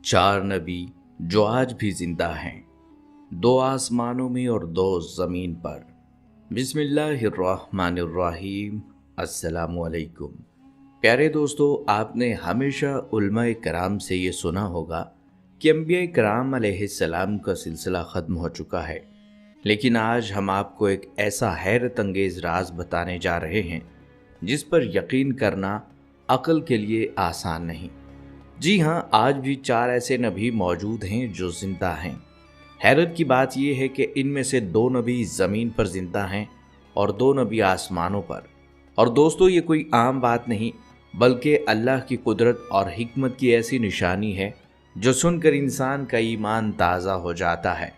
चार नबी जो आज भी जिंदा हैं, दो आसमानों में और दो ज़मीन पर। बिस्मिल्लाहिर्रहमानिर्रहीम। अस्सलामुअलैकुम। प्यारे दोस्तों, आपने हमेशा उलमाए कराम से ये सुना होगा कि अंबिया कराम अलैहिस्सलाम का सिलसिला ख़त्म हो चुका है, लेकिन आज हम आपको एक ऐसा हैरत अंगेज़ राज बताने जा रहे हैं जिस पर यकीन करना अक्ल के लिए आसान नहीं। जी हाँ, आज भी चार ऐसे नबी मौजूद हैं जो जिंदा हैं। हैरत की बात यह है कि इनमें से दो नबी ज़मीन पर जिंदा हैं और दो नबी आसमानों पर। और दोस्तों, ये कोई आम बात नहीं, बल्कि अल्लाह की कुदरत और हिकमत की ऐसी निशानी है जो सुनकर इंसान का ईमान ताज़ा हो जाता है।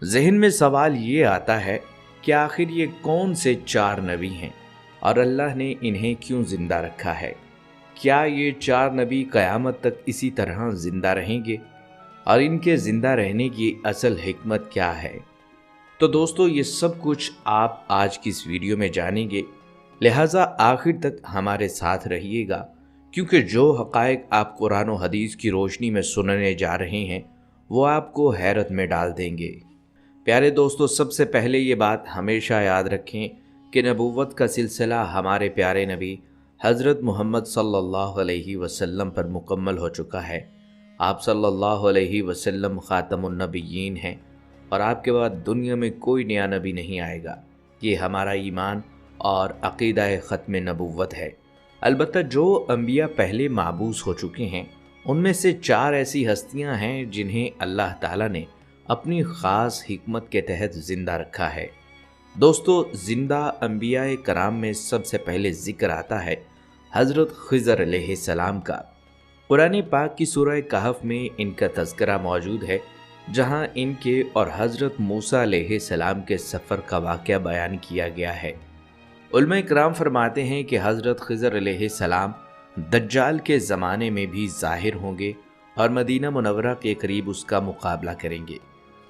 जहन में सवाल ये आता है कि आखिर ये कौन से चार नबी हैं और अल्लाह ने इन्हें क्यों जिंदा रखा है। क्या ये चार नबी क़यामत तक इसी तरह ज़िंदा रहेंगे और इनके ज़िंदा रहने की असल हिकमत क्या है? तो दोस्तों, ये सब कुछ आप आज की इस वीडियो में जानेंगे, लिहाजा आखिर तक हमारे साथ रहिएगा, क्योंकि जो हक़ाइक़ आप कुरान और हदीस की रोशनी में सुनने जा रहे हैं वो आपको हैरत में डाल देंगे। प्यारे दोस्तों, सबसे पहले ये बात हमेशा याद रखें कि नबूवत का सिलसिला हमारे प्यारे नबी हज़रत मोहम्मद सल्लल्लाहु अलैहि वसल्लम पर मुकम्मल हो चुका है। आप सल्लल्लाहु अलैहि वसल्लम ख़ातमुन नबिय्यीन हैं और आपके बाद दुनिया में कोई नया नबी नहीं आएगा। ये हमारा ईमान और अक़ीदा ख़त्म नबूवत है। अलबत्ता जो अंबिया पहले माबूस हो चुके हैं उनमें से चार ऐसी हस्तियां हैं जिन्हें अल्लाह ताला ने अपनी ख़ास हिकमत के तहत ज़िंदा रखा है। दोस्तों, ज़िंदा अंबिया कराम में सबसे पहले ज़िक्र आता है हज़रत ख़िज़र अलैहिस्सलाम का। कुरान पाक की सूरह कहफ में इनका तज़किरा मौजूद है, जहां इनके और हज़रत मूसा अलैहिस्सलाम के सफ़र का वाक़या बयान किया गया है। उलमा इकराम फरमाते हैं कि हज़रत ख़िज़र अलैहिस्सलाम दज्जाल के ज़माने में भी ज़ाहिर होंगे और मदीना मुनव्वरा के करीब उसका मुकाबला करेंगे।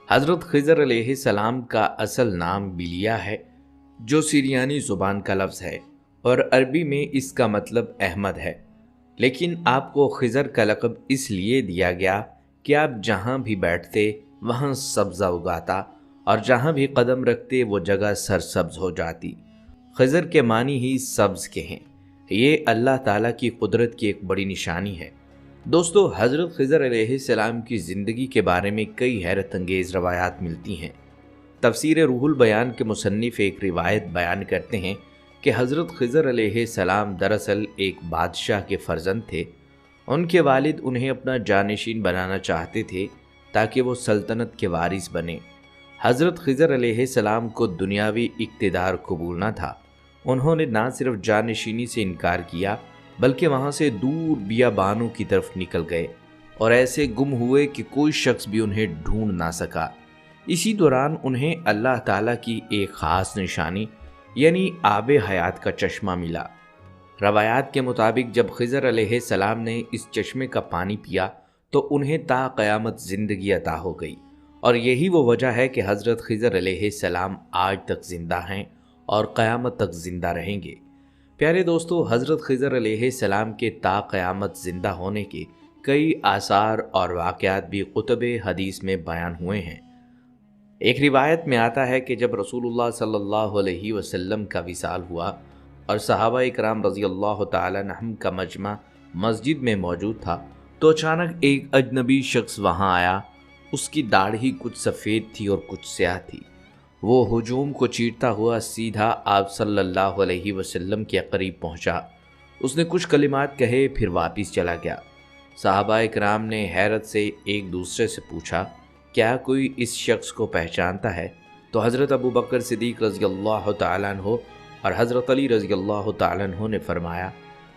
हज़रत ख़िज़र अलैहिस्सलाम का असल नाम बिलिया है, जो सीरियानी ज़ुबान का लफ्ज़ है और अरबी में इसका मतलब अहमद है, लेकिन आपको ख़िज़र का लक़ब इसलिए दिया गया कि आप जहाँ भी बैठते वहाँ सब्ज़ा उगाता और जहाँ भी कदम रखते वो जगह सरसब्ज़ हो जाती। ख़िज़र के मानी ही सब्ज़ के हैं। ये अल्लाह ताला की कुदरत की एक बड़ी निशानी है। दोस्तों, हज़रत ख़िज़र अलैहिस्सलाम की ज़िंदगी के बारे में कई हैरत अंगेज़ रवायात मिलती हैं। तफ़सीर रूहुल बयान के मुसन्निफ़ एक रिवायत बयान करते हैं कि हज़रत ख़िज़र अलैहिस्सलाम दरअसल एक बादशाह के फ़र्जंद थे। उनके वालिद उन्हें अपना जानशीन बनाना चाहते थे ताकि वो सल्तनत के वारिस बने। हज़रत ख़िज़र अलैहिस्सलाम को दुनियावी इक़्तिदार कबूल न था। उन्होंने ना सिर्फ जानशीनी से इनकार किया, बल्कि वहाँ से दूर बियाबानों की तरफ निकल गए और ऐसे गुम हुए कि कोई शख्स भी उन्हें ढूंढ ना सका। इसी दौरान उन्हें अल्लाह ताला की एक ख़ास निशानी यानी आबे हयात का चश्मा मिला। रवायात के मुताबिक जब ख़िज़र अलैहिस्सलाम ने इस चश्मे का पानी पिया तो उन्हें ता क़यामत ज़िंदगी अता हो गई, और यही वो वजह है कि हज़रत ख़िज़र अलैहिस्सलाम आज तक ज़िंदा हैं और क़यामत तक ज़िंदा रहेंगे। प्यारे दोस्तों, हज़रत ख़िज़र अलैहिस्सलाम के ता क़यामत ज़िंदा होने के कई आसार और वाक़यात भी कुतुब हदीस में बयान हुए हैं। एक रिवायत में आता है कि जब रसूलुल्लाह सल्लल्लाहु अलैहि वसल्लम का विसाल हुआ और सहाबा इकराम रज़ियल्लाहु ताला अन्हुम का मजमा मस्जिद में मौजूद था, तो अचानक एक अजनबी शख्स वहाँ आया। उसकी दाढ़ी कुछ सफ़ेद थी और कुछ स्याह थी। वो हुजूम को चीरता हुआ सीधा आप सल्लल्लाहु अलैहि वसल्लम के करीब पहुँचा। उसने कुछ कलिमात कहे, फिर वापस चला गया। सहाबा इकराम ने हैरत से एक दूसरे से पूछा, क्या कोई इस शख्स को पहचानता है? तो हज़रत अबू बकर सिद्दीक़ रज़ियल्लाहु ताला अन्हु और हज़रत अली रज़ियल्लाहु ताला अन्हु ने फरमाया,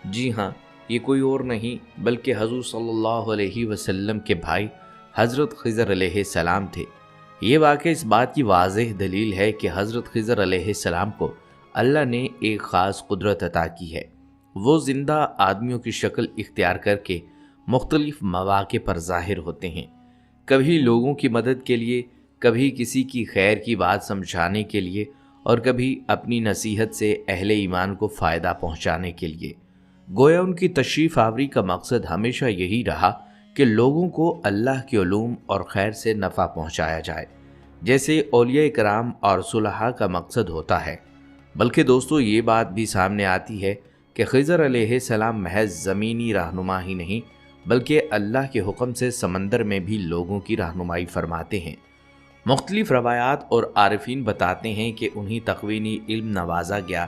जी हाँ, ये कोई और नहीं बल्कि हज़ूर सल्लल्लाहु अलैहि वसल्लम के भाई हज़रत ख़िज़र अलैहिस्सलाम थे। ये वाक़या इस बात की वाज़ेह दलील है कि हज़रत ख़िज़र अलैहिस्सलाम को अल्लाह ने एक ख़ास कुदरत अता की है। वो ज़िंदा आदमियों की शक्ल इख्तियार करके मुख्तलिफ़ मौक़े पर ज़ाहिर होते हैं, कभी लोगों की मदद के लिए, कभी किसी की खैर की बात समझाने के लिए और कभी अपनी नसीहत से अहले ईमान को फ़ायदा पहुंचाने के लिए। गोया उनकी तशरीफ़ आवरी का मकसद हमेशा यही रहा کہ لوگوں کو اللہ کے علوم اور خیر سے نفع پہنچایا جائے، جیسے اولیاء کرام اور صلحاء کا مقصد ہوتا ہے۔ بلکہ دوستو یہ بات بھی سامنے آتی ہے کہ خضر علیہ السلام محض زمینی رہنما ہی نہیں بلکہ اللہ کے حکم سے سمندر میں بھی لوگوں کی رہنمائی فرماتے ہیں۔ مختلف روایات اور عارفین بتاتے ہیں کہ انہیں تخوینی علم نوازا گیا،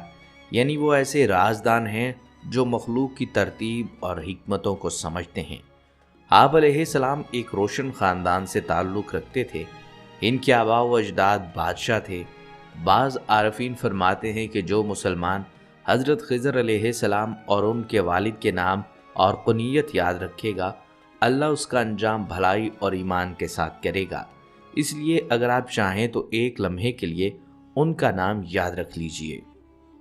یعنی وہ ایسے رازدان ہیں جو مخلوق کی ترتیب اور حکمتوں کو سمجھتے ہیں۔ آپ علیہ السلام ایک روشن خاندان سے تعلق رکھتے تھے، ان کے آباء و اجداد بادشاہ تھے۔ بعض عارفین فرماتے ہیں کہ جو مسلمان حضرت خضر علیہ السلام اور ان کے والد کے نام اور کنیت یاد رکھے گا، اللہ اس کا انجام بھلائی اور ایمان کے ساتھ کرے گا۔ اس لیے اگر آپ چاہیں تو ایک لمحے کے لیے ان کا نام یاد رکھ لیجئے،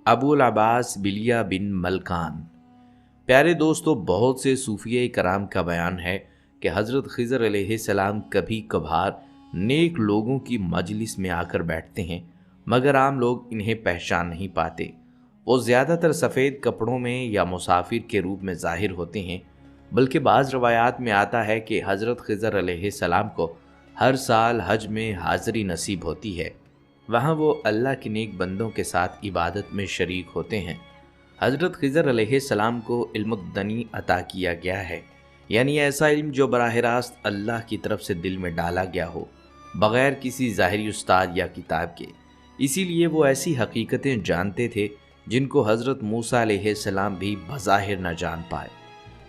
ابو العباس بلیہ بن ملکان۔ پیارے دوستو، بہت سے صوفیہ کرام کا بیان ہے کہ حضرت خضر علیہ السلام کبھی کبھار نیک لوگوں کی مجلس میں آ کر بیٹھتے ہیں، مگر عام لوگ انہیں پہچان نہیں پاتے۔ وہ زیادہ تر سفید کپڑوں میں یا مسافر کے روپ میں ظاہر ہوتے ہیں، بلکہ بعض روایات میں آتا ہے کہ حضرت خضر علیہ السلام کو ہر سال حج میں حاضری نصیب ہوتی ہے، وہاں وہ اللہ کے نیک بندوں کے ساتھ عبادت میں شریک ہوتے ہیں۔ حضرت خضر علیہ السلام کو علم الدنی عطا کیا گیا ہے، یعنی ایسا علم جو براہ راست اللہ کی طرف سے دل میں ڈالا گیا ہو، بغیر کسی ظاہری استاد یا کتاب کے۔ اسی لیے وہ ایسی حقیقتیں جانتے تھے جن کو حضرت موسیٰ علیہ السلام بھی بظاہر نہ جان پائے۔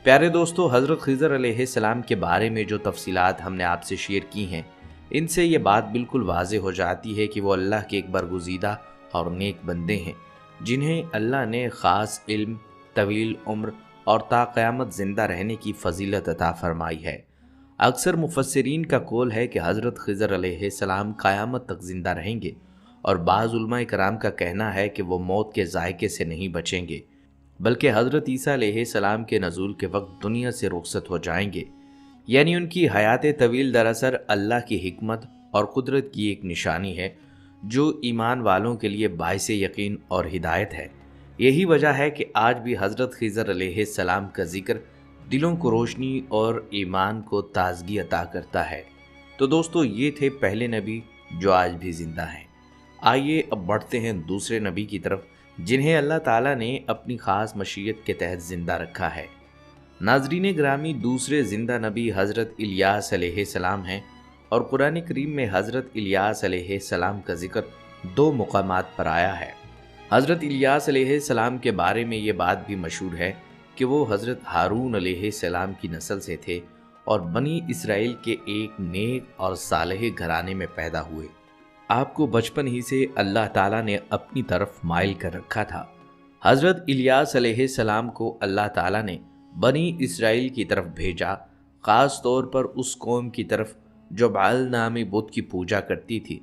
پیارے دوستو، حضرت خضر علیہ السلام کے بارے میں جو تفصیلات ہم نے آپ سے شیئر کی ہیں، ان سے یہ بات بالکل واضح ہو جاتی ہے کہ وہ اللہ کے ایک برگزیدہ اور نیک بندے ہیں، جنہیں اللہ نے خاص علم، طویل عمر اور تا قیامت زندہ رہنے کی فضیلت عطا فرمائی ہے۔ اکثر مفسرین کا قول ہے کہ حضرت خضر علیہ السلام قیامت تک زندہ رہیں گے، اور بعض علماء کرام کا کہنا ہے کہ وہ موت کے ذائقے سے نہیں بچیں گے، بلکہ حضرت عیسیٰ علیہ السلام کے نزول کے وقت دنیا سے رخصت ہو جائیں گے۔ یعنی ان کی حیات طویل دراصل اللہ کی حکمت اور قدرت کی ایک نشانی ہے، جو ایمان والوں کے لیے باعث یقین اور ہدایت ہے۔ یہی وجہ ہے کہ آج بھی حضرت خضر علیہ السلام کا ذکر دلوں کو روشنی اور ایمان کو تازگی عطا کرتا ہے۔ تو دوستو، یہ تھے پہلے نبی جو آج بھی زندہ ہیں۔ آئیے اب بڑھتے ہیں دوسرے نبی کی طرف، جنہیں اللہ تعالیٰ نے اپنی خاص مشیت کے تحت زندہ رکھا ہے۔ ناظرین گرامی، دوسرے زندہ نبی حضرت الیاس علیہ السلام ہیں، اور قرآن کریم میں حضرت الیاس علیہ السلام کا ذکر 2 مقامات پر آیا ہے۔ حضرت الیاس علیہ السلام کے بارے میں یہ بات بھی مشہور ہے کہ وہ حضرت ہارون علیہ السلام کی نسل سے تھے اور بنی اسرائیل کے ایک نیک اور صالح گھرانے میں پیدا ہوئے۔ آپ کو بچپن ہی سے اللہ تعالیٰ نے اپنی طرف مائل کر رکھا تھا۔ حضرت الیاس علیہ السلام کو اللہ تعالیٰ نے بنی اسرائیل کی طرف بھیجا، خاص طور پر اس قوم کی طرف جو بعل نامی بت کی پوجا کرتی تھی۔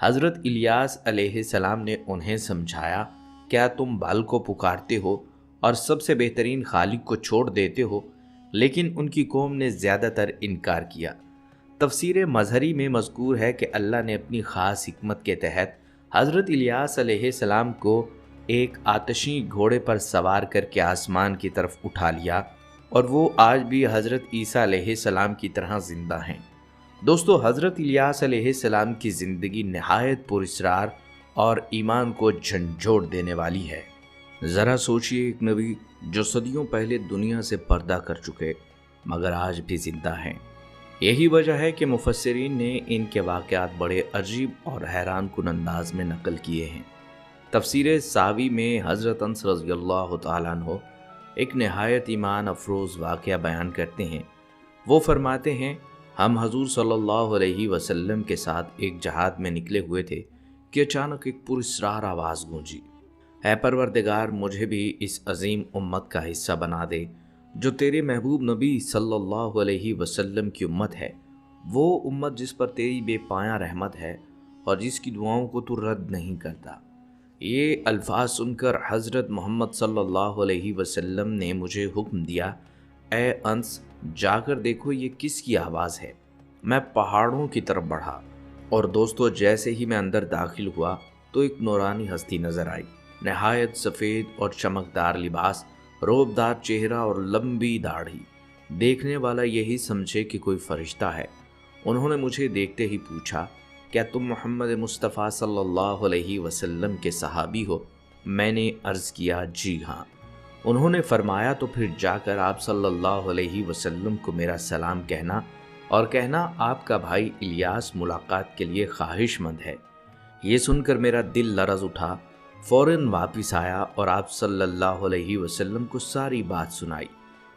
حضرت الیاس علیہ السلام نے انہیں سمجھایا، کیا تم بعل کو پکارتے ہو اور سب سے بہترین خالق کو چھوڑ دیتے ہو؟ لیکن ان کی قوم نے زیادہ تر انکار کیا۔ تفسیر مظہری میں مذکور ہے کہ اللہ نے اپنی خاص حکمت کے تحت حضرت الیاس علیہ السلام کو ایک آتشی گھوڑے پر سوار کر کے آسمان کی طرف اٹھا لیا، اور وہ آج بھی حضرت عیسیٰ علیہ السلام کی طرح زندہ ہیں۔ دوستو، حضرت الیاس علیہ السلام کی زندگی نہایت پراسرار اور ایمان کو جھنجھوڑ دینے والی ہے۔ ذرا سوچئے، ایک نبی جو صدیوں پہلے دنیا سے پردہ کر چکے مگر آج بھی زندہ ہیں۔ یہی وجہ ہے کہ مفسرین نے ان کے واقعات بڑے عجیب اور حیران کن انداز میں نقل کیے ہیں۔ تفسیر ساوی میں حضرت انس رضی اللہ تعالیٰ عنہ ایک نہایت ایمان افروز واقعہ بیان کرتے ہیں۔ وہ فرماتے ہیں، ہم حضور صلی اللہ علیہ وسلم کے ساتھ ایک جہاد میں نکلے ہوئے تھے کہ اچانک ایک پراسرار آواز گونجی، اے پروردگار، مجھے بھی اس عظیم امت کا حصہ بنا دے جو تیرے محبوب نبی صلی اللہ علیہ وسلم کی امت ہے، وہ امت جس پر تیری بے پایاں رحمت ہے اور جس کی دعاؤں کو تو رد نہیں کرتا۔ یہ الفاظ سن کر حضرت محمد صلی اللہ علیہ وسلم نے مجھے حکم دیا، اے انس، جا کر دیکھو یہ کس کی آواز ہے۔ میں پہاڑوں کی طرف بڑھا، اور دوستو جیسے ہی میں اندر داخل ہوا تو ایک نورانی ہستی نظر آئی، نہایت سفید اور چمکدار لباس، روبدار چہرہ اور لمبی داڑھی۔ देखने वाला यही समझे कि कोई फरिश्ता है। उन्होंने मुझे देखते ही पूछा, क्या तुम मोहम्मद मुस्तफ़ा सल्लल्लाहु अलैहि वसल्लम के सहाबी हो? मैंने अर्ज़ किया, जी हाँ। उन्होंने फरमाया, तो फिर जाकर आप सल्लल्लाहु अलैहि वसल्लम को मेरा सलाम कहना और कहना आपका भाई इलियास मुलाकात के लिए ख्वाहिशमंद है। ये सुनकर मेरा दिल लरज़ उठा। फ़ौरन वापस आया और आप सल्लल्लाहु अलैहि वसल्लम को सारी बात सुनाई।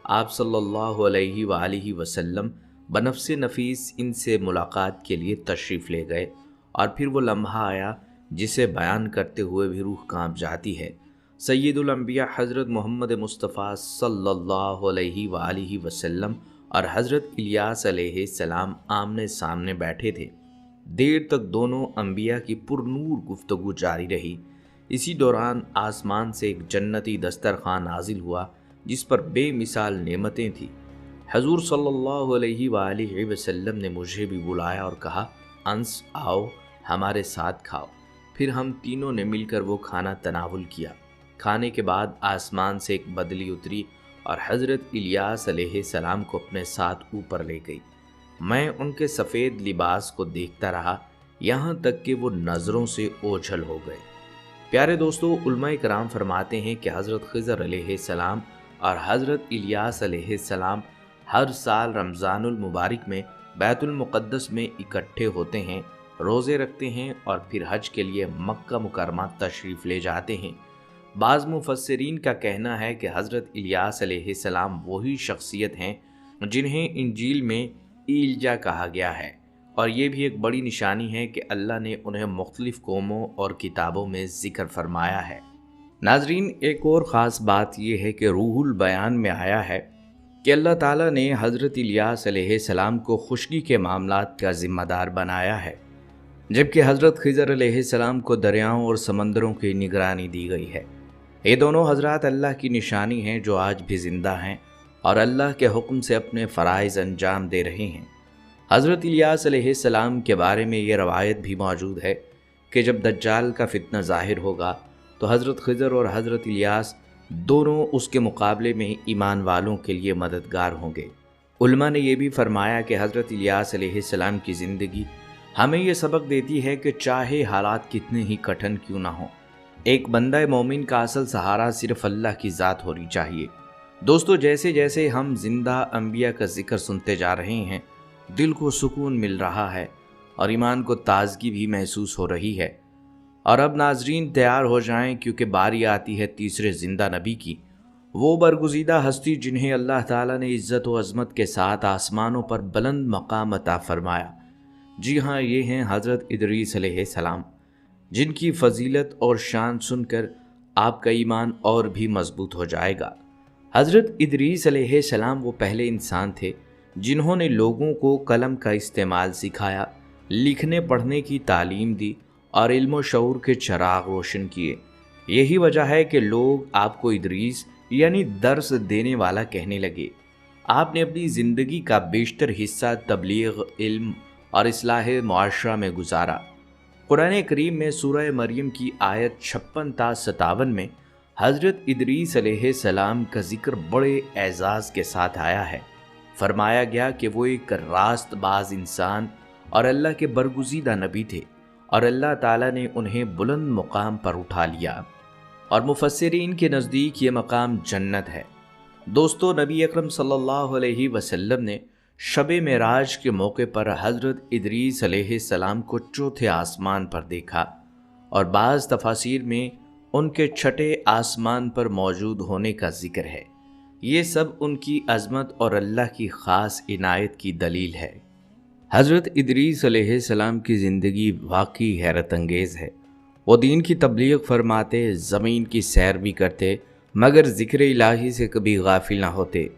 आप सल्लल्लाहु अलैहि वालिहि वसल्लम बनफ्से नफीस इनसे मुलाकात के लिए तशरीफ़ ले गए और फिर वो लम्हा आया जिसे बयान करते हुए भी रूह कांप जाती है। सय्यदुल अंबिया हज़रत मोहम्मद मुस्तफ़ा सल्लल्लाहु अलैहि वालिहि वसल्लम और हज़रत इलियास अलैहिस्सलाम आमने सामने बैठे थे। देर तक दोनों अंबिया की पुरनूर गुफ्तगू जारी रही। इसी दौरान आसमान से एक जन्नती दस्तरखान नाजिल हुआ जिस पर बेमिसाल नेमतें थीं। हजूर सल्लल्लाहु अलैहि वालिहि वसल्लम ने मुझे भी बुलाया और कहा, अंस आओ हमारे साथ खाओ। फिर हम तीनों ने मिलकर वो खाना तनावुल किया। खाने के बाद आसमान से एक बदली उतरी और हज़रत इलियास अलैहिस्सलाम को अपने साथ ऊपर ले गई। मैं उनके सफ़ेद लिबास को देखता रहा, यहाँ तक कि वो नज़रों से ओझल हो गए। प्यारे दोस्तों, उलमाए कराम फरमाते हैं कि हज़रत खिज़र अलैहिस्सलाम और हज़रत इलियास अलैहिस्सलाम हर साल रमज़ानुल मुबारक में बैतुल मुक़द्दस में इकट्ठे होते हैं, रोज़े रखते हैं और फिर हज के लिए मक्का मुकरमा तशरीफ़ ले जाते हैं। बाज़ मुफस्सिरीन का कहना है कि हज़रत इलियास अलैहिस्सलाम वही शख्सियत हैं जिन्हें इंजील में ईलिया कहा गया है, और ये भी एक बड़ी निशानी है कि अल्लाह ने उन्हें मुख्तलिफ़ कौमों और किताबों में ज़िक्र फरमाया है। नाज़रीन, एक और ख़ास बात यह है कि रूहुल बयान में आया है कि अल्लाह ताला ने हज़रत इलियास अलैहिस्सलाम को खुशकी के मामलात का ज़िम्मेदार बनाया है, जबकि हज़रत खिज़र अलैहिस्सलाम को दरियाओं और समंदरों की निगरानी दी गई है। ये दोनों हज़रात अल्लाह की निशानी हैं जो आज भी ज़िंदा हैं और अल्लाह के हुक्म से अपने फ़राइज़ अंजाम दे रहे हैं। हज़रत इलियास अलैहिस्सलाम के बारे में ये रवायत भी मौजूद है कि जब दज्जाल का फितना ज़ाहिर होगा तो हज़रत खिज़र और हज़रत इलियास दोनों उसके मुकाबले में ईमान वालों के लिए मददगार होंगे। उलमा ने यह भी फरमाया कि हज़रत इलियास अलैहिस्सलाम की ज़िंदगी हमें ये सबक देती है कि चाहे हालात कितने ही कठिन क्यों ना हो, एक बंदा मोमिन का असल सहारा सिर्फ अल्लाह की ज़ात होनी चाहिए। दोस्तों, जैसे जैसे हम जिंदा अंबिया का जिक्र सुनते जा रहे हैं, दिल को सुकून मिल रहा है और ईमान को ताजगी भी महसूस हो रही है। और अब नाजरीन तैयार हो जाएं, क्योंकि बारी आती है तीसरे जिंदा नबी की, वो बरगुज़ीदा हस्ती जिन्हें अल्लाह ताला ने इज़्ज़त व अज़मत के साथ आसमानों पर बुलंद मकाम अता फरमाया। जी हाँ, ये हैं हज़रत इदरीस अलैहिस्सलाम, जिनकी फ़जीलत और शान सुनकर आपका ईमान और भी मजबूत हो जाएगा। हज़रत इदरीस अलैहिस्सलाम वो पहले इंसान थे जिन्होंने लोगों को कलम का इस्तेमाल सिखाया, लिखने पढ़ने की तालीम दी और इल्म व शऊर के चराग रोशन किए। यही वजह है कि लोग आपको इदरीस यानी दर्स देने वाला कहने लगे। आपने अपनी ज़िंदगी का बेशतर हिस्सा तबलीग, इल्म और इस्लाह मुआशरा में गुजारा। कुरान करीम में सूरह मरियम की आयत 56 ता 57 में हज़रत इदरीस अलैहिस्सलाम का जिक्र बड़े एजाज़ के साथ आया है। फरमाया गया कि वो एक रास्तबाज इंसान और अल्लाह के बरगुज़ीदा नबी थे और अल्लाह ताला ने उन्हें बुलंद मुकाम पर उठा लिया, और मुफस्सिरीन के नज़दीक ये मकाम जन्नत है। दोस्तों, नबी अकरम सल्लल्लाहु अलैहि वसल्लम ने शब मेराज के मौके पर हज़रत इदरीस अलैहिस्सलाम को चौथे आसमान पर देखा, और बाज़ तफासिर में उनके छठे आसमान पर मौजूद होने का जिक्र है। ये सब उनकी अज़मत और अल्लाह की ख़ास इनायत की दलील है। हज़रत इदरीस अलैहिस्सलाम की ज़िंदगी वाकई हैरत अंगेज़ है। वो दीन की तबलीग फरमाते, ज़मीन की सैर भी करते, मगर ज़िक्र इलाही से कभी गाफिल ना होते।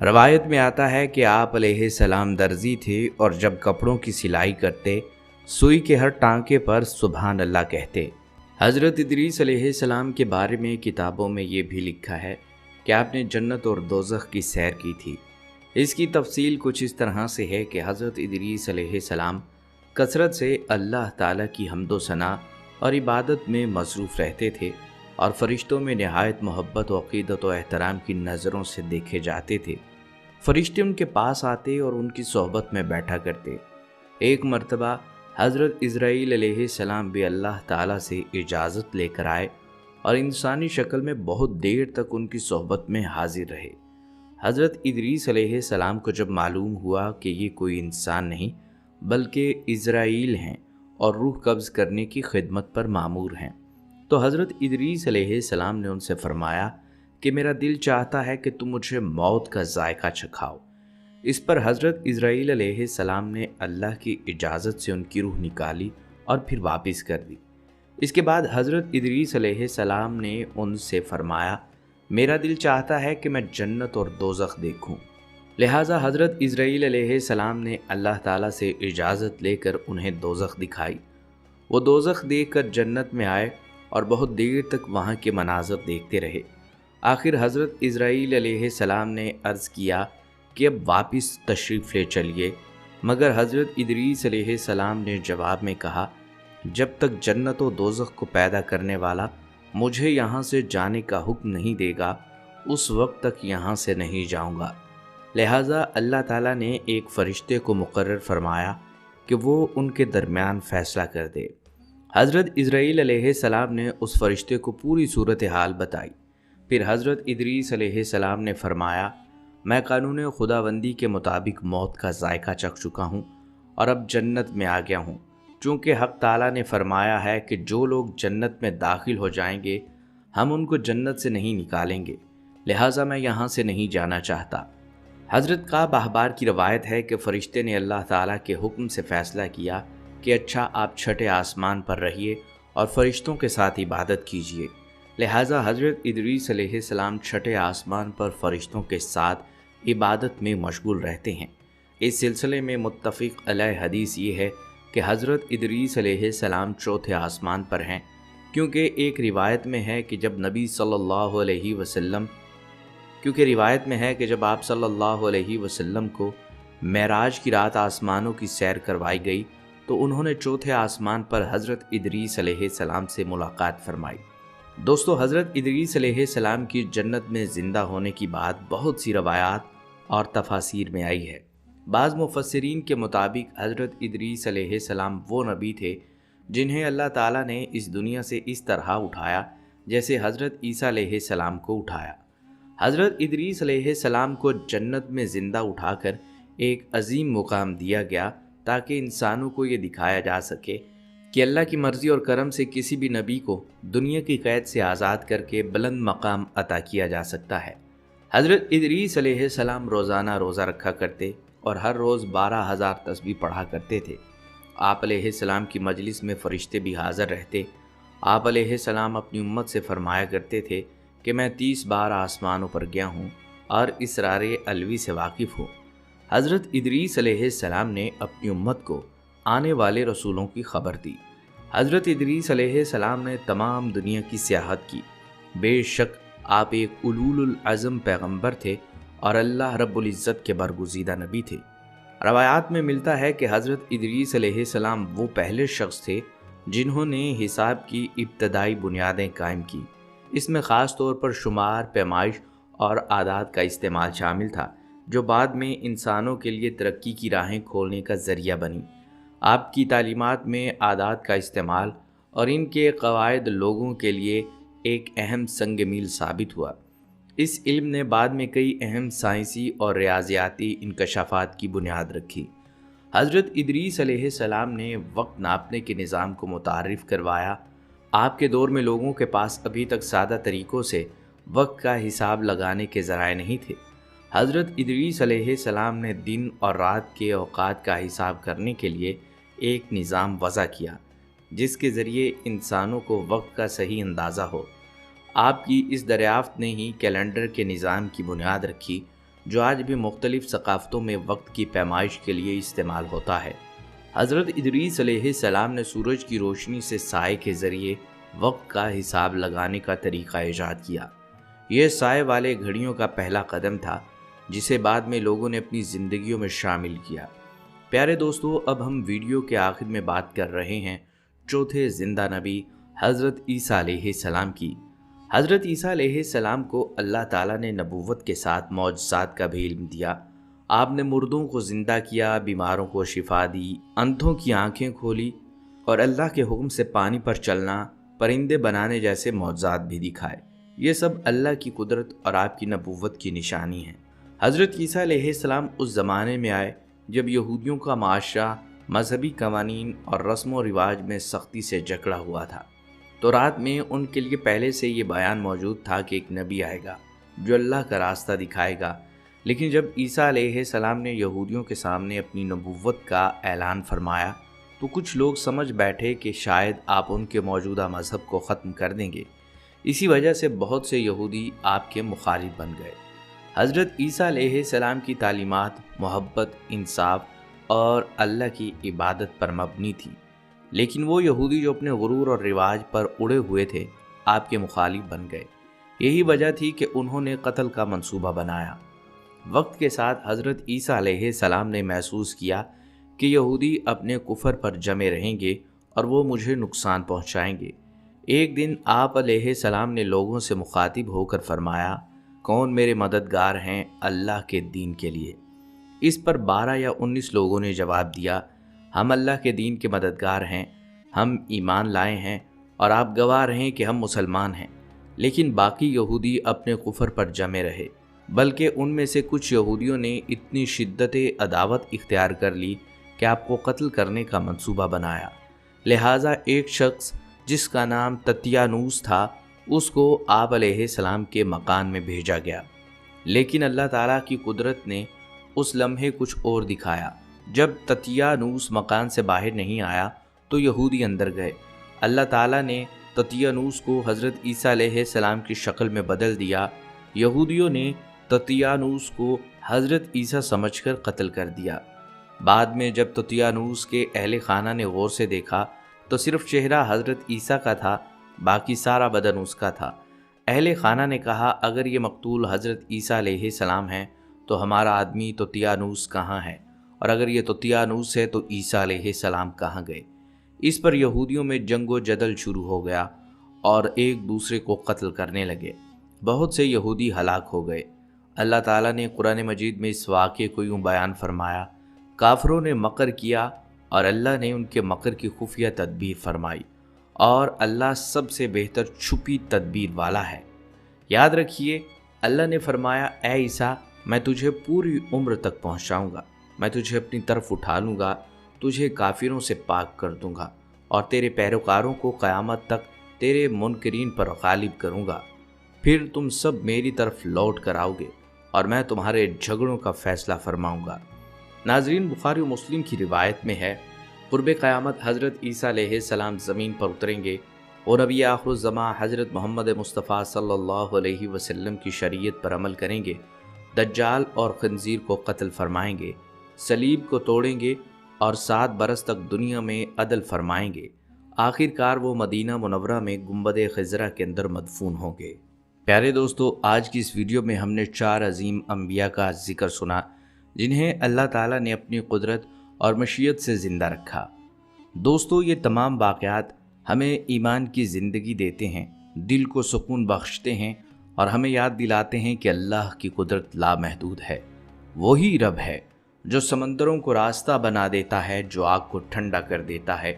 रवायत में आता है कि आप अलैहिस्सलाम दर्जी थे और जब कपड़ों की सिलाई करते, सुई के हर टांके पर सुभान अल्लाह कहते। हज़रत इदरीस अलैहिस्सलाम के बारे में किताबों में ये भी लिखा है कि आपने जन्नत और दोज़ख की सैर की थी। इसकी तफसील कुछ इस तरह से है कि हज़रत इदरीस अलैहिस्सलाम कसरत से अल्लाह ताला की हम्दो सना और इबादत में मसरूफ़ रहते थे और फ़रिश्तों में नहायत मोहब्बत व अक़ीदत व एहतराम की नज़रों से देखे जाते थे। फरिश्ते उनके पास आते और उनकी सोहबत में बैठा करते। एक मर्तबा हज़रत इज़राइल अलैहिस्सलाम भी अल्लाह ताला से इजाज़त लेकर आए और इंसानी शक्ल में बहुत देर तक उनकी सोहबत में हाजिर रहे। हज़रत इदरीस अलैहिस्सलाम को जब मालूम हुआ कि ये कोई इंसान नहीं बल्कि इज़राइल हैं और रूह कब्ज़ करने की खिदमत पर मामूर हैं, तो हज़रत इदरीस अलैहिस्सलाम ने उनसे फरमाया कि मेरा दिल चाहता है कि तुम मुझे मौत का जायका चखाओ। इस पर हज़रत इज़राइल अलैहिस्सलाम ने अल्लाह की इजाज़त से उनकी रूह निकाली और फिर वापस कर दी। इसके बाद हज़रत इदरीस अलैहिस्सलाम ने उनसे फरमाया, मेरा दिल चाहता है कि मैं जन्नत और दोज़ख देखूं। लिहाजा हज़रत इज़राइल अलैहिस्सलाम ने अल्लाह ताला से इजाज़त लेकर उन्हें दोज़ख दिखाई। वो दोज़ख देखकर जन्नत में आए और बहुत देर तक वहाँ के मनाज़र देखते रहे। आखिर हज़रत इज़राइल अलैहिस्सलाम ने अर्ज़ किया कि अब वापस तशरीफ़ ले चलिए, मगर हज़रत इदरीस अलैहिस्सलाम ने जवाब में कहा, जब तक जन्नत व दोज़ख को पैदा करने वाला मुझे यहाँ से जाने का हुक्म नहीं देगा, उस वक्त तक यहाँ से नहीं जाऊँगा। लिहाजा अल्लाह ताला ने एक फ़रिश्ते को मुकर्रर फरमाया कि वो उनके दरमियान फ़ैसला कर दे। हज़रत इज़राइल अलैहिस्सलाम ने उस फ़रिश्ते को पूरी सूरत हाल बताई। फिर हज़रत इदरीस अलैहिस्सलाम ने फरमाया, मैं कानून खुदाबंदी के मुताबिक मौत का जायका चख चुका हूँ और अब जन्नत में आ गया हूँ। चूँकि हक़ ताला ने फरमाया है कि जो लोग जन्नत में दाखिल हो जाएंगे हम उनको जन्नत से नहीं निकालेंगे, लिहाजा मैं यहाँ से नहीं जाना चाहता। हज़रत काब अहबार की रवायत है कि फ़रिश्ते ने अल्लाह ताला के हुक्म से फ़ैसला किया कि अच्छा आप छठे आसमान पर रहिए और फ़रिश्तों के साथ इबादत कीजिए। लिहाजा हज़रत इदरीस अलैहिस्सलाम छठे आसमान पर फ़रिश्तों के साथ इबादत में मशगूल रहते हैं। इस सिलसिले में मुत्तफ़िक़ अलैह हदीस ये है कि हज़रत इदरीस अलैहिस्सलाम चौथे आसमान पर हैं, क्योंकि एक रिवायत में है कि जब आप सल्लल्लाहु अलैहि वसल्लम को मेराज की रात आसमानों की सैर करवाई गई तो उन्होंने चौथे आसमान पर हज़रत इदरीस अलैहिस्सलाम से मुलाकात फरमाई। दोस्तों, हज़रत इदरीस अलैहिस्सलाम की जन्नत में ज़िंदा होने की बात बहुत सी रवायात और तफासीर में आई है। बाज़ मुफस्सिरीन के मुताबिक हज़रत इदरीस अलैहिस्सलाम वो नबी थे जिन्हें अल्लाह ताला ने इस दुनिया से इस तरह उठाया जैसे हज़रत ईसा अलैहिस्सलाम को उठाया। हज़रत इदरीस अलैहिस्सलाम को जन्नत में ज़िंदा उठाकर एक अजीम मुकाम दिया गया ताकि इंसानों को ये दिखाया जा सके कि अल्लाह की मर्ज़ी और करम से किसी भी नबी को दुनिया की कैद से आज़ाद करके बुलंद मकाम अता किया जा सकता है। हज़रत इदरीस अलैहिस्सलाम रोज़ाना रोज़ा रखा करते और हर रोज़ 12,000 तस्बीह पढ़ा करते थे। आप अलैहिस्सलाम की मजलिस में फ़रिश्ते भी हाज़िर रहते। आप अलैहिस्सलाम अपनी उम्मत से फरमाया करते थे कि मैं 30 बार आसमानों पर गया हूँ और इसरारे अलवी से वाकिफ़ हूँ। हज़रत इदरीस अलैहिस्सलाम ने अपनी उम्मत को आने वाले रसूलों की खबर दी। हज़रत इदरीस अलैहिस्सलाम ने तमाम दुनिया की सियाहत की। बेशक आप एक उलूल अज़म पैगम्बर थे और अल्लाह रब्बुल इज़्ज़त के बरगुज़ीदा नबी थे। रवायात में मिलता है कि हज़रत इदरीस अलैहिस्सलाम वो पहले शख्स थे जिन्होंने हिसाब की इब्तदाई बुनियादें कायम की। इसमें ख़ास तौर पर शुमार, पैमाइश और आदात का इस्तेमाल शामिल था, जो बाद में इंसानों के लिए तरक्की की राहें खोलने का ज़रिया बनी। आपकी तालीमात में आदात का इस्तेमाल और इनके क़वायद लोगों के लिए एक अहम संग मील साबित हुआ। इस इल्म ने बाद में कई अहम साइंसी और रियाज़ियाती इंकशाफात की बुनियाद रखी। हज़रत इदरीस अलैहिस्सलाम ने वक्त नापने के निज़ाम को मुतारिफ़ करवाया। आपके दौर में लोगों के पास अभी तक सादा तरीक़ों से वक्त का हिसाब लगाने के ज़राए नहीं थे। हज़रत इदरीस अलैहिस्सलाम ने दिन और रात के औक़ात का हिसाब करने के लिए एक निज़ाम वज़ा किया, जिसके ज़रिए इंसानों को वक्त का सही अंदाज़ा हो। आपकी इस दरियाफ़्त ने ही कैलेंडर के निज़ाम की बुनियाद रखी, जो आज भी मुख्तलिफ़ सकाफ़तों में वक्त की पैमाइश के लिए इस्तेमाल होता है। हज़रत इदरीस अलैहिस्सलाम ने सूरज की रोशनी से साए के ज़रिए वक्त का हिसाब लगाने का तरीक़ा ईजाद किया। यह साए वाले घड़ियों का पहला कदम था, जिसे बाद में लोगों ने अपनी ज़िंदगियों में शामिल किया। प्यारे दोस्तों, अब हम वीडियो के आखिर में बात कर रहे हैं चौथे ज़िंदा नबी हज़रत ईसा अलैहिस्सलाम की। हज़रत ईसा अलैहिस्सलाम को अल्लाह ताला ने नबूवत के साथ मौजज़ात का भी इल्म दिया آپ نے مردوں کو زندہ کیا، بیماروں کو شفا دی، اندھوں کی آنکھیں کھولی اور اللہ کے حکم سے پانی پر چلنا، پرندے بنانے جیسے معجزات بھی دکھائے۔ یہ سب اللہ کی قدرت اور آپ کی نبوت کی نشانی ہے۔ حضرت عیسیٰ علیہ السلام اس زمانے میں آئے جب یہودیوں کا معاشرہ مذہبی قوانین اور رسم و رواج میں سختی سے جکڑا ہوا تھا۔ تورات میں ان کے لیے پہلے سے یہ بیان موجود تھا کہ ایک نبی آئے گا جو اللہ کا راستہ دکھائے گا، لیکن جب عیسیٰ علیہ السلام نے یہودیوں کے سامنے اپنی نبوت کا اعلان فرمایا تو کچھ لوگ سمجھ بیٹھے کہ شاید آپ ان کے موجودہ مذہب کو ختم کر دیں گے۔ اسی وجہ سے بہت سے یہودی آپ کے مخالف بن گئے۔ حضرت عیسیٰ علیہ السلام کی تعلیمات محبت، انصاف اور اللہ کی عبادت پر مبنی تھی، لیکن وہ یہودی جو اپنے غرور اور رواج پر اڑے ہوئے تھے آپ کے مخالف بن گئے۔ یہی وجہ تھی کہ انہوں نے قتل کا منصوبہ بنایا۔ وقت کے ساتھ حضرت عیسیٰ علیہ السلام نے محسوس کیا کہ یہودی اپنے کفر پر جمے رہیں گے اور وہ مجھے نقصان پہنچائیں گے۔ ایک دن آپ علیہ السلام نے لوگوں سے مخاطب ہو کر فرمایا، کون میرے مددگار ہیں اللہ کے دین کے لیے؟ اس پر 12 یا 19 لوگوں نے جواب دیا، ہم اللہ کے دین کے مددگار ہیں، ہم ایمان لائے ہیں اور آپ گواہ رہیں کہ ہم مسلمان ہیں۔ لیکن باقی یہودی اپنے کفر پر جمے رہے، بلکہ ان میں سے کچھ یہودیوں نے اتنی شدت عداوت اختیار کر لی کہ آپ کو قتل کرنے کا منصوبہ بنایا۔ لہٰذا ایک شخص جس کا نام تتیانوس تھا، اس کو آپ علیہ السلام کے مکان میں بھیجا گیا، لیکن اللہ تعالیٰ کی قدرت نے اس لمحے کچھ اور دکھایا۔ جب تتیانوس مکان سے باہر نہیں آیا تو یہودی اندر گئے۔ اللہ تعالیٰ نے تتیانوس کو حضرت عیسیٰ علیہ السلام کی شکل میں بدل دیا۔ یہودیوں نے تتیانوس کو حضرت عیسیٰ سمجھ کر قتل کر دیا۔ بعد میں جب تتیانوس کے اہل خانہ نے غور سے دیکھا تو صرف چہرہ حضرت عیسیٰ کا تھا، باقی سارا بدن اس کا تھا۔ اہل خانہ نے کہا، اگر یہ مقتول حضرت عیسیٰ علیہ السلام ہیں تو ہمارا آدمی تتیانوس کہاں ہے؟ اور اگر یہ تتیانوس ہے تو عیسیٰ علیہ السلام کہاں گئے؟ اس پر یہودیوں میں جنگ و جدل شروع ہو گیا اور ایک دوسرے کو قتل کرنے لگے۔ بہت سے یہودی ہلاک ہو گئے۔ اللہ تعالیٰ نے قرآن مجید میں اس واقعے کو یوں بیان فرمایا، کافروں نے مکر کیا اور اللہ نے ان کے مکر کی خفیہ تدبیر فرمائی، اور اللہ سب سے بہتر چھپی تدبیر والا ہے۔ یاد رکھیے، اللہ نے فرمایا، اے عیسیٰ، میں تجھے پوری عمر تک پہنچاؤں گا، میں تجھے اپنی طرف اٹھا لوں گا، تجھے کافروں سے پاک کر دوں گا اور تیرے پیروکاروں کو قیامت تک تیرے منکرین پر غالب کروں گا۔ پھر تم سب میری طرف لوٹ کر آؤ گے اور میں تمہارے جھگڑوں کا فیصلہ فرماؤں گا۔ ناظرین، بخاری و مسلم کی روایت میں ہے، قرب قیامت حضرت عیسیٰ علیہ السلام زمین پر اتریں گے اور نبی آخر الزماں حضرت محمد مصطفیٰ صلی اللہ علیہ وسلم کی شریعت پر عمل کریں گے، دجال اور خنزیر کو قتل فرمائیں گے، صلیب کو توڑیں گے اور 7 برس تک دنیا میں عدل فرمائیں گے۔ آخر کار وہ مدینہ منورہ میں گنبد خضرا کے اندر مدفون ہوں گے۔ پیارے دوستو، آج کی اس ویڈیو میں ہم نے 4 عظیم انبیاء کا ذکر سنا جنہیں اللہ تعالیٰ نے اپنی قدرت اور مشیت سے زندہ رکھا۔ دوستو، یہ تمام واقعات ہمیں ایمان کی زندگی دیتے ہیں، دل کو سکون بخشتے ہیں اور ہمیں یاد دلاتے ہیں کہ اللہ کی قدرت لامحدود ہے۔ وہی رب ہے جو سمندروں کو راستہ بنا دیتا ہے، جو آگ کو ٹھنڈا کر دیتا ہے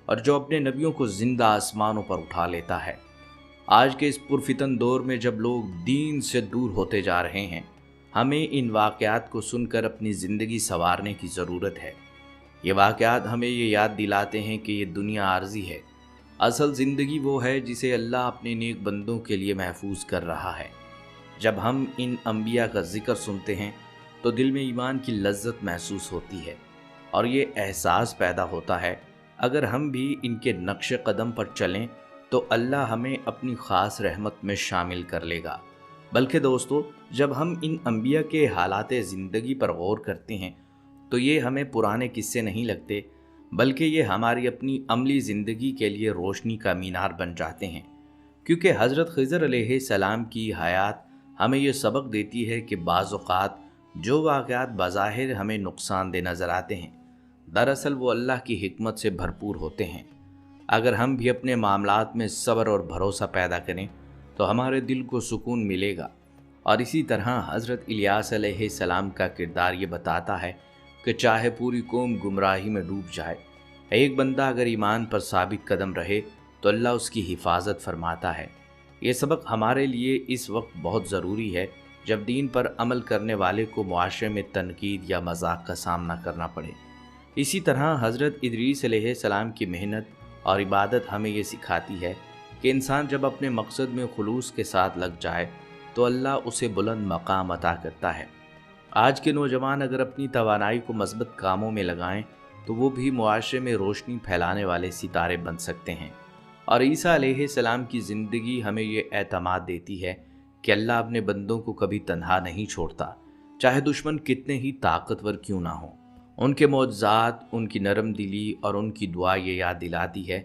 اور جو اپنے نبیوں کو زندہ آسمانوں پر اٹھا لیتا ہے۔ آج کے اس پرفتن دور میں جب لوگ دین سے دور ہوتے جا رہے ہیں، ہمیں ان واقعات کو سن کر اپنی زندگی سنوارنے کی ضرورت ہے۔ یہ واقعات ہمیں یہ یاد دلاتے ہیں کہ یہ دنیا عارضی ہے، اصل زندگی وہ ہے جسے اللہ اپنے نیک بندوں کے لیے محفوظ کر رہا ہے۔ جب ہم ان انبیاء کا ذکر سنتے ہیں تو دل میں ایمان کی لذت محسوس ہوتی ہے اور یہ احساس پیدا ہوتا ہے، اگر ہم بھی ان کے نقش قدم پر چلیں تو اللہ ہمیں اپنی خاص رحمت میں شامل کر لے گا۔ بلکہ دوستو، جب ہم ان انبیاء کے حالات زندگی پر غور کرتے ہیں تو یہ ہمیں پرانے قصے نہیں لگتے، بلکہ یہ ہماری اپنی عملی زندگی کے لیے روشنی کا مینار بن جاتے ہیں، کیونکہ حضرت خضر علیہ السلام کی حیات ہمیں یہ سبق دیتی ہے کہ بعض اوقات جو واقعات بظاہر ہمیں نقصان دہ نظر آتے ہیں، دراصل وہ اللہ کی حکمت سے بھرپور ہوتے ہیں۔ اگر ہم بھی اپنے معاملات میں صبر اور بھروسہ پیدا کریں تو ہمارے دل کو سکون ملے گا और इसी तरह हज़रत इलियास अलैहिस्सलाम का किरदार ये बताता है कि चाहे पूरी कौम गुमराही में डूब जाए, एक बंदा अगर ईमान पर साबित कदम रहे तो अल्लाह उसकी हिफाजत फरमाता है। ये सबक हमारे लिए इस वक्त बहुत ज़रूरी है जब दीन पर अमल करने वाले को मुआशरे में तनकीद या मजाक का सामना करना पड़े। इसी तरह हज़रत इदरीस अलैहिस्सलाम की मेहनत और इबादत हमें ये सिखाती है कि इंसान जब अपने मकसद में खुलूस के साथ लग जाए तो अल्लाह उसे बुलंद मकाम अता करता है। आज के नौजवान अगर अपनी तवानाई को मस्बत कामों में लगाएं तो वो भी मुआशरे में रोशनी फैलाने वाले सितारे बन सकते हैं। और ईसा अलैहिस्सलाम की ज़िंदगी हमें ये एतमाद देती है कि अल्लाह अपने बंदों को कभी तन्हा नहीं छोड़ता, चाहे दुश्मन कितने ही ताकतवर क्यों ना हो। उनके मौजज़ात, उनकी नरम दिली और उनकी दुआ ये याद दिलाती है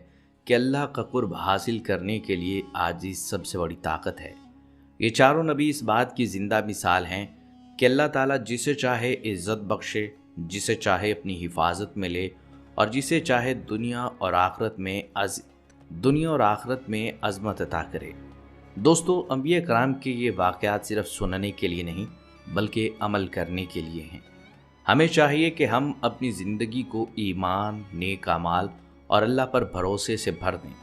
कि अल्लाह का कुर्ब हासिल करने के लिए आजिज़ सबसे बड़ी ताकत है। ये चारों नबी इस बात की ज़िंदा मिसाल हैं कि अल्लाह ताला जिसे चाहे इज़्ज़त बख्शे, जिसे चाहे अपनी हिफाजत में ले और जिसे चाहे दुनिया और आखिरत में अज़मत अता करे। दोस्तों, अंबिया कराम के ये वाक़यात सिर्फ सुनने के लिए नहीं बल्कि अमल करने के लिए हैं। हमें चाहिए कि हम अपनी ज़िंदगी को ईमान, नेक अमाल और अल्लाह पर भरोसे से भर दें,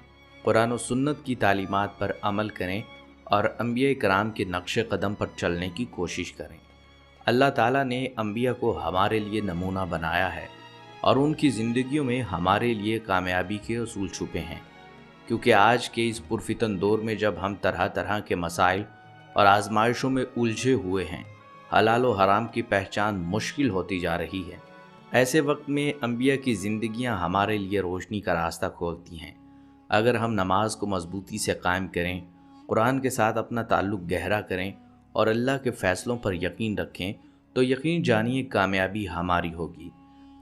कुरान और सुन्नत की तालीमात पर अमल करें और अंबिया कराम के नक्श कदम पर चलने की कोशिश करें। अल्लाह ताला ने अंबिया को हमारे लिए नमूना बनाया है और उनकी ज़िंदगियों में हमारे लिए कामयाबी के असूल छुपे हैं, क्योंकि आज के इस पुरफितन दौर में जब हम तरह तरह के मसाइल और आजमाइशों में उलझे हुए हैं, हलाल व हराम की पहचान मुश्किल होती जा रही है, ऐसे वक्त में अंबिया की ज़िंदगियां हमारे लिए रोशनी का रास्ता खोलती हैं। अगर हम नमाज को मजबूती से कायम करें, कुरान के साथ अपना ताल्लुक़ गहरा करें और अल्लाह के फ़ैसलों पर यकीन रखें तो यकीन जानिए कामयाबी हमारी होगी।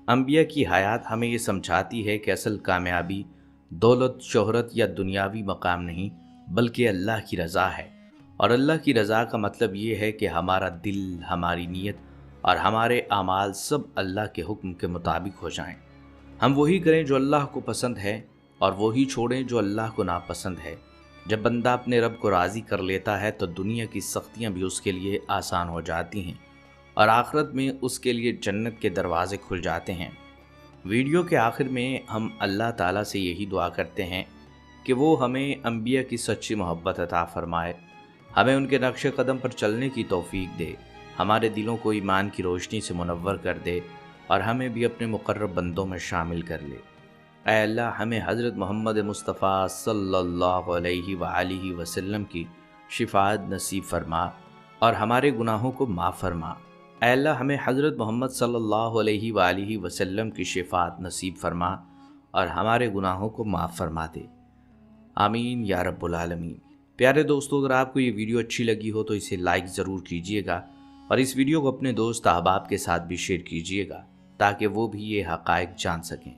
अंबिया की हयात हमें ये समझाती है कि असल कामयाबी दौलत, शोहरत या दुनियावी मकाम नहीं बल्कि अल्लाह की रज़ा है। और अल्लाह की रज़ा का मतलब ये है कि हमारा दिल, हमारी नीयत और हमारे आमाल सब अल्लाह के हुक्म के मुताबिक हो जाएं। हम वही करें जो अल्लाह को पसंद है और वही छोड़ें जो अल्लाह को नापसंद है। जब बंदा अपने रब को राज़ी कर लेता है तो दुनिया की सख्तियाँ भी उसके लिए आसान हो जाती हैं और आखिरत में उसके लिए जन्नत के दरवाज़े खुल जाते हैं। वीडियो के आखिर में हम अल्लाह ताला से यही दुआ करते हैं कि वो हमें अंबिया की सच्ची मोहब्बत अता फरमाए, हमें उनके नक्श कदम पर चलने की तौफीक दे, हमारे दिलों को ईमान की रोशनी से मुनव्वर कर दे और हमें भी अपने मुकर्रब बंदों में शामिल कर ले। ऐ अल्लाह, हमें हज़रत मोहम्मद मुस्तफ़ा सल्लल्लाहु अलैहि वसल्लम की शिफाअत नसीब फरमा और हमारे गुनाहों को माफ़ फरमा। ऐ अल्लाह, हमें हज़रत मोहम्मद सल्लल्लाहु अलैहि वसल्लम की शिफाअत नसीब फरमा और हमारे गुनाहों को माफ़ फरमा दे। आमीन या रब्बुल आलमीन। प्यारे दोस्तों, अगर आपको ये वीडियो अच्छी लगी हो तो इसे लाइक ज़रूर कीजिएगा और इस वीडियो को अपने दोस्त अहबाब के साथ भी शेयर कीजिएगा ताकि वो भी ये हक़ाइक़ जान सकें।